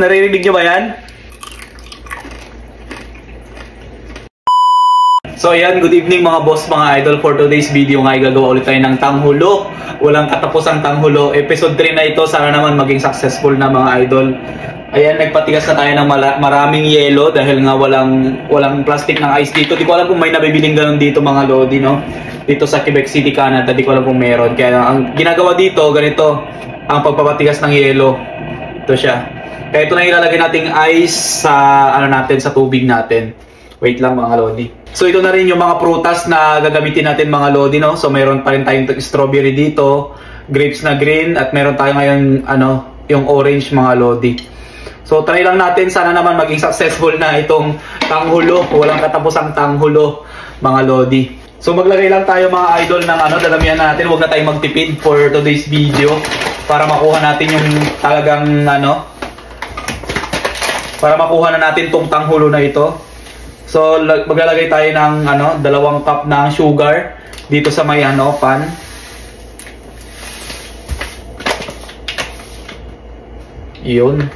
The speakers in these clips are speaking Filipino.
Naririnig nyo ba yan? So ayan, good evening mga boss, mga idol. For today's video nga, gagawa ulit tayo ng tanghulo. Walang katapusang tanghulo. Episode 3 na ito, sana naman maging successful na mga idol. Ayan, nagpatigas na tayo ng maraming yelo dahil nga walang plastic ng ice dito. Di ko alam kung may nabibiling ganun dito mga lodi, no? Dito sa Quebec City, Canada, di ko alam kung meron. Kaya ang ginagawa dito, ganito, ang pagpapatigas ng yelo. Ito siya. Kaya ito na ilalagay nating ice sa, sa tubig natin. Wait lang mga lodi. So ito na rin yung mga prutas na gagamitin natin mga lodi, no? So mayroon pa rin tayong strawberry dito, grapes na green, at meron tayo ngayon yung orange mga lodi. So try lang natin, sana naman maging successful na itong tanghulo. Walang katapusang tanghulo mga lodi. So maglagay lang tayo mga idol ng dalamihan natin. Huwag na tayong magtipid for today's video para makuha natin yung talagang para makuha na natin tong tanghulo na ito. So maglalagay tayo ng 2 cup ng sugar dito sa may pan. Yun.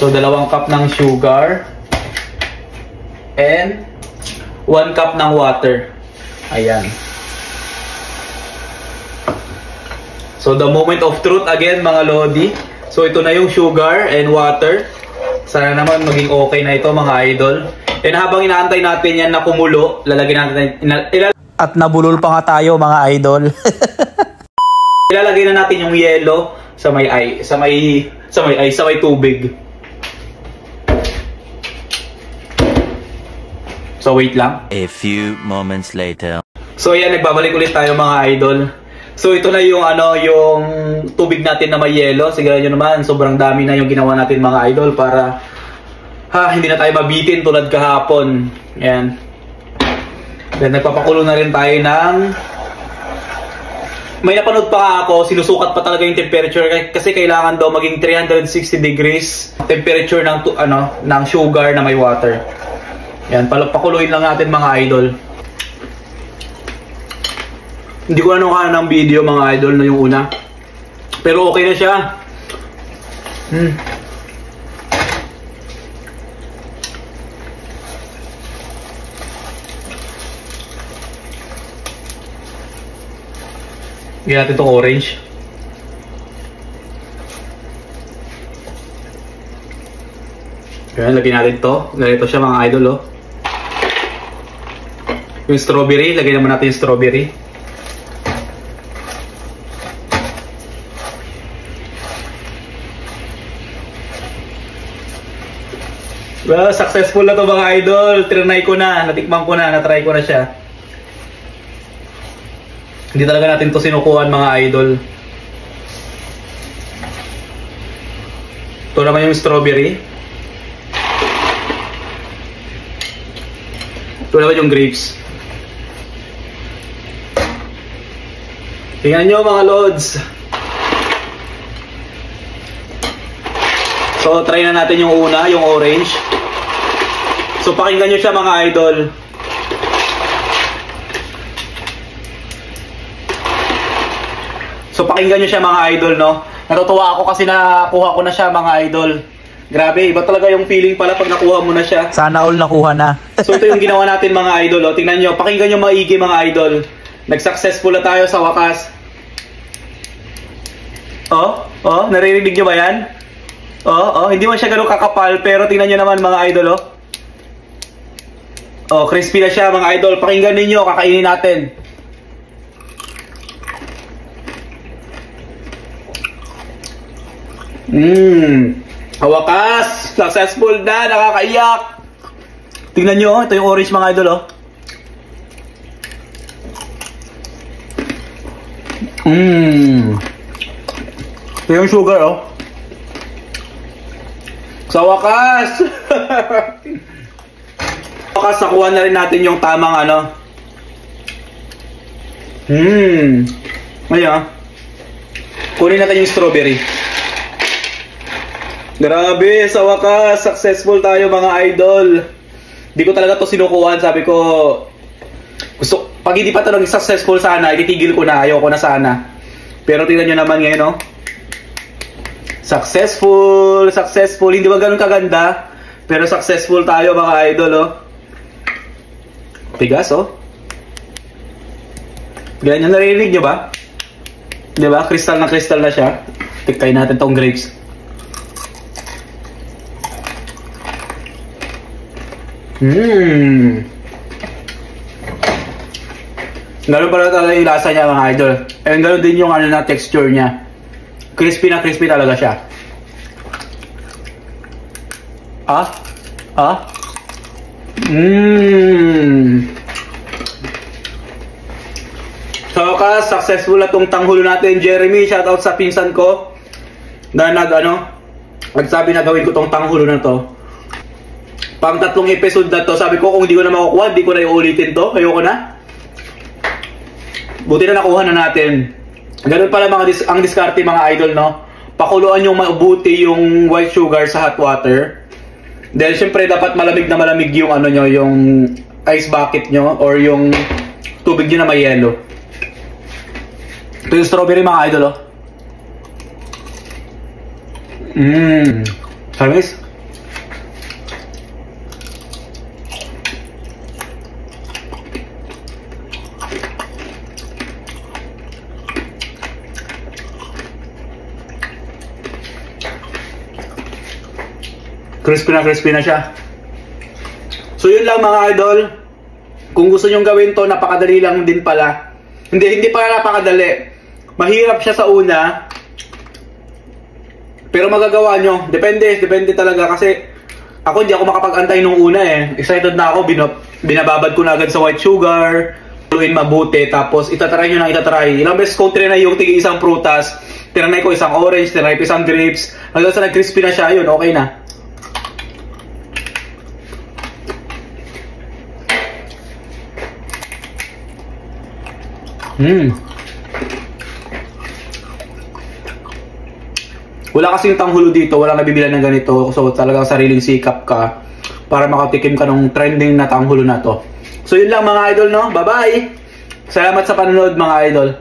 So 2 cup ng sugar and 1 cup ng water. Ayan. So the moment of truth again mga lodi. So ito na yung sugar and water. Sana naman maging okay na ito mga idol. And habang inaantay natin yan na kumulo, lalagyan natin at nabulol pa nga tayo mga idol. Ilalagay na natin yung yelo sa may tubig. So wait lang. A few moments later. So yan, nagbabalik ulit tayo mga idol. So ito na yung yung tubig natin na may yelo. Siguro nyo naman, sobrang dami na yung ginawa natin mga idol para hindi na tayo mabitin tulad kahapon. Ayan. Then nagpapakulo na rin tayo ng... May napanood pa ako, sinusukat pa talaga yung temperature kasi kailangan daw maging 360 degrees temperature ng sugar na may water. Ayan, pakuluin lang natin mga idol. Hindi ko ng video mga idol na yung una. Pero okay na siya. Lagyan natin itong orange. Ayan, lagyan natin ito. Ganito siya mga idol, oh. Yung strawberry, lagyan naman natin yung strawberry. Well, successful na to mga idol. Trinay ko na, natikman ko na, natry ko na siya. Hindi talaga natin to sinukuhan mga idol. Ito naman yung strawberry. Ito naman yung grapes. Tingnan nyo mga lods. So try na natin yung una, yung orange. So pakinggan nyo siya mga idol. So pakinggan nyo siya mga idol, no? Natutuwa ako kasi nakuha ko na siya mga idol. Grabe, iba talaga yung feeling pala pag nakuha mo na siya. Sana all nakuha na. So ito yung ginawa natin mga idol, oh. Tingnan nyo, pakinggan nyo maigi mga idol. Nag-successful na tayo sa wakas. Naririnig nyo ba yan? Hindi man siya ganun kakapal, pero tingnan nyo naman mga idol, oh. Crispy na siya mga idol. Pakinggan ninyo, kakainin natin. Wakas! Successful na! Nakakaiyak! Tingnan nyo, ito yung orange mga idol, oh. Ito yung sugar, oh. Sa wakas! Wakas, nakuha na rin natin yung tamang Ngayon, kunin natin yung strawberry. Grabe, sa wakas, successful tayo mga idol. Di ko talaga to sinukuhan, sabi ko, pag hindi pa talagang successful sana, ititigil ko na, ayoko na sana. Pero tingnan nyo naman ngayon, Successful! Successful! Hindi ba ganun kaganda? Pero successful tayo mga idol, oh. Tigas, oh. Ganyan, narinig nyo ba? Diba? Crystal na siya. Tikay natin tong grapes. Ganun pala talaga yung lasa niya mga idol. And ganun din yung ano na texture niya. Crispy na crispy talaga siya. So, successful na tong tanghulo natin, Jeremy. Shoutout sa pinsan ko na nagsabi na gawin ko tong tanghulo na to. Pang 3 episode na to, sabi ko kung hindi ko na makukuha, hindi ko na iulitin to. Ayoko na. Buti na nakuha na natin. Ganun pala ang diskarte mga idol, no? Pakuluan yung mabuti yung white sugar sa hot water. Dahil syempre dapat malamig na malamig yung yung ice bucket nyo or yung tubig nyo na may yelo. Ito yung strawberry mga idol, oh. Samis? Crispy na siya. So yun lang mga idol. Kung gusto nyong gawin to, napakadali lang din pala. Hindi pala napakadali. Mahirap siya sa una, pero magagawa nyo. Depende talaga kasi ako hindi ako makapag-antay nung una eh. Excited na ako, binababad ko na agad sa white sugar, haluin mabuti, tapos itatry nyo na itatry. Ilang beses kong trinay yung tigi isang prutas, tinanay ko isang orange, tinanay ko isang grapes, hanggang sa nag-crispy na siya, yun, okay na. Wala kasing tanghulo dito, walang nabibilan ng ganito. So talagang sariling sikap ka para makatikim ka ng trending na tanghulo na to. So yun lang mga idol, no? Bye-bye! Salamat sa panonood mga idol.